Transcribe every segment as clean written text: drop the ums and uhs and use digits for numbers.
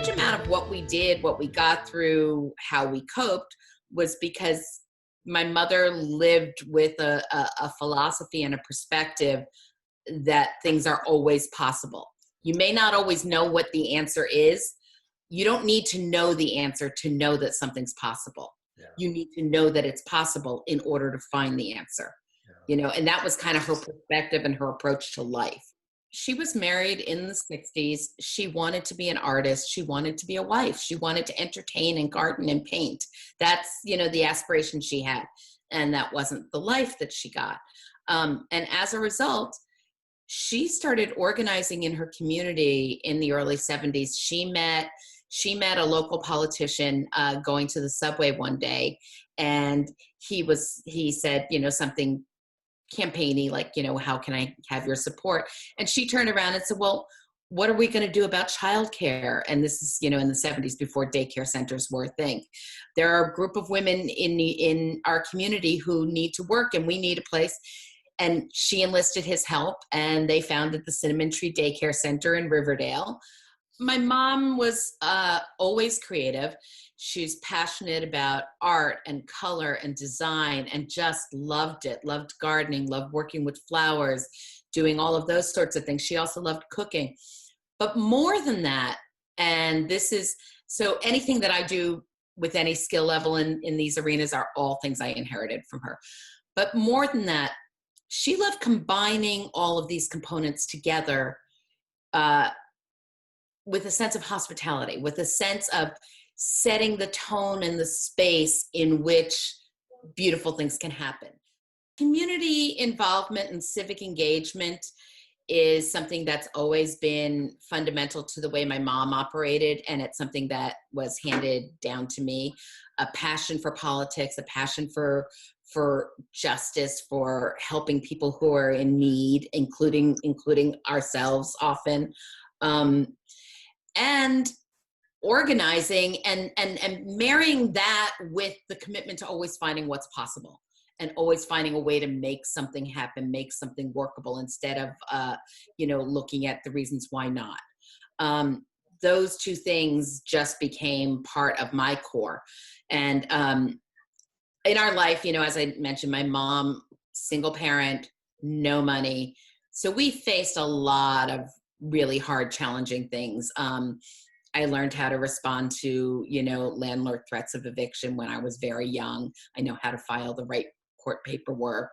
huge amount of what we did, what we got through, how we coped was because my mother lived with a philosophy and a perspective that things are always possible. You may not always know what the answer is. You don't need to know the answer to know that something's possible. Yeah. You need to know that it's possible in order to find the answer. Yeah. You know, and that was kind of her perspective and her approach to life. She was married in the 60s. She wanted to be an artist. She wanted to be a wife. She wanted to entertain and garden and paint. That's, you know, the aspiration she had. And that wasn't the life that she got. And as a result, she started organizing in her community in the early 70s. She met a local politician going to the subway one day. And he said, you know, something campaigny, like, you know, how can I have your support? And she turned around and said, well, what are we going to do about childcare? And this is, you know, in the 70s, before daycare centers were a thing. There are a group of women in our community who need to work, and we need a place. And she enlisted his help, and they founded the Cinnamon Tree Daycare Center in Riverdale. My mom was always creative. She's passionate about art and color and design, and just loved it, loved gardening, loved working with flowers, doing all of those sorts of things. She also loved cooking. But more than that, and this is, so anything that I do with any skill level in these arenas are all things I inherited from her. But more than that, she loved combining all of these components together with a sense of hospitality, with a sense of setting the tone and the space in which beautiful things can happen. Community involvement and civic engagement is something that's always been fundamental to the way my mom operated, and it's something that was handed down to me. A passion for politics, a passion for justice, for helping people who are in need, including ourselves often, and organizing and marrying that with the commitment to always finding what's possible and always finding a way to make something happen, make something workable, instead of you know, looking at the reasons why not. Those two things just became part of my core. And in our life, you know, as I mentioned, my mom, single parent, no money. So we faced a lot of really hard, challenging things. I learned how to respond to, you know, landlord threats of eviction when I was very young. I know how to file the right court paperwork,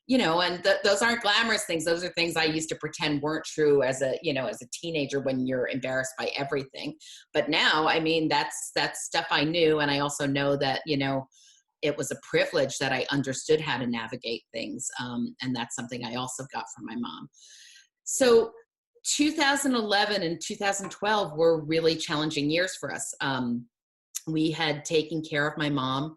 you know, and those aren't glamorous things. Those are things I used to pretend weren't true as a, you know, as a teenager when you're embarrassed by everything. But now, I mean, that's stuff I knew. And I also know that, you know, it was a privilege that I understood how to navigate things. And that's something I also got from my mom. So 2011 and 2012 were really challenging years for us. We had taken care of my mom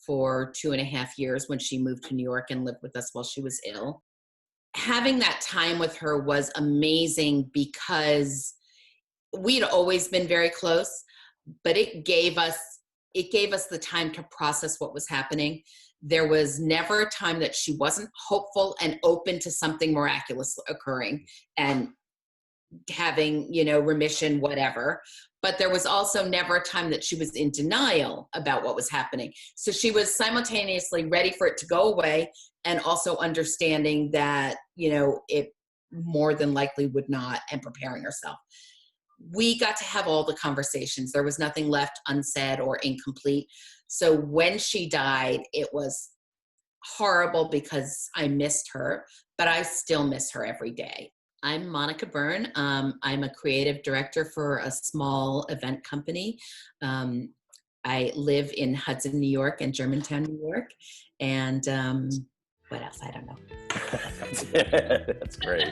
for 2.5 years when she moved to New York and lived with us while she was ill. Having that time with her was amazing because we'd always been very close, but it gave us the time to process what was happening. There was never a time that she wasn't hopeful and open to something miraculous occurring and having, you know, remission, whatever. But there was also never a time that she was in denial about what was happening. So she was simultaneously ready for it to go away and also understanding that, you know, it more than likely would not, and preparing herself. We got to have all the conversations. There was nothing left unsaid or incomplete. So when she died, it was horrible because I missed her, but I still miss her every day. I'm Monica Byrne. I'm a creative director for a small event company. I live in Hudson, New York, and Germantown, New York. And what else? I don't know. That's great.